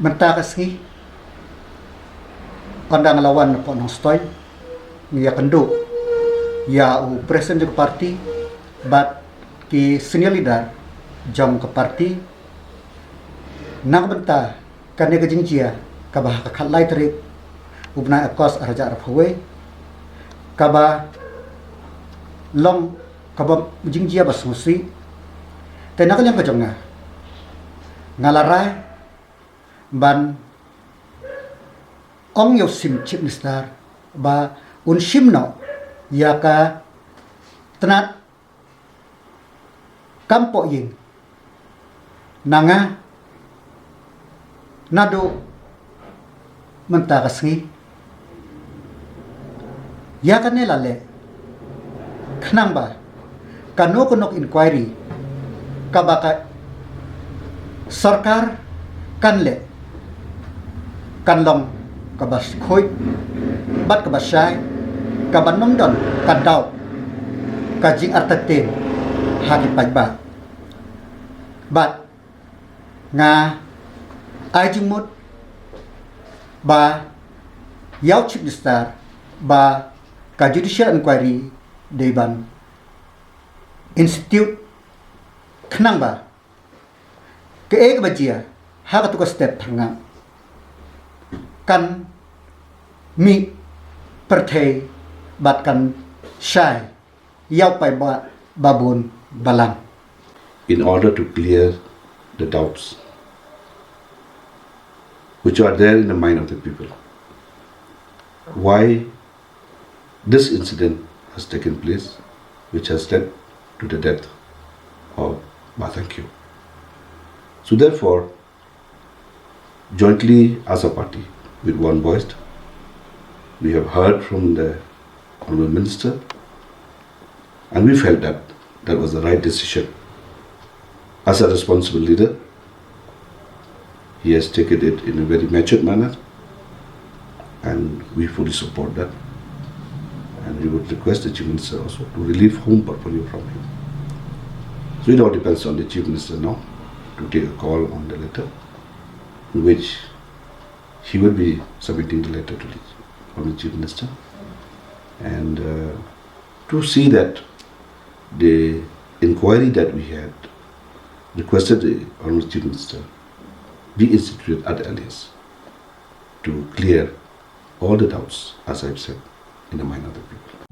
Mentakas ondang lawan po nong stoy ngia kendo ya u presiden ke parti bat ki senior leader jam ke parti nang benta kane ke jingjia ka bah ka khalai tarik ubna akos araja arphwe ka ba long ka ba jingjia basmusi te nakal yang kajonga ngalarai ban ong yo sim chip minister ba un simno ya ka tenat kampo yin nanga nado mentakas ya kan lale khnang ba kano konok inquiry ka ba ka sarkar kan le kan long kabas khoi bat kabas sai kaban nom don kadau kajing artatin hagi pajba bat nga ajing mut ba yaw chief minister ba ka judicial inquiry deban institute khnang ba ke ek bajia ha ka step thanga kan mi perthei bat kan shai yaw pai ba babun balang. In order to clear the doubts which are there in the mind of the people, why this incident has taken place, which has led to the death of Bathankyo. So therefore, jointly as a party, with one voice, we have heard from the Honourable Minister, and we felt that that was the right decision. As a responsible leader, he has taken it in a very matured manner, and we fully support that. And we would request the Chief Minister also to relieve home portfolio from him. So it all depends on the Chief Minister now to take a call on the letter, in which he will be submitting the letter to the Chief Minister, and to see that the inquiry that we had requested the Honourable Chief Minister be instituted at the earliest to clear all the doubts, as I've said, in the mind of the people.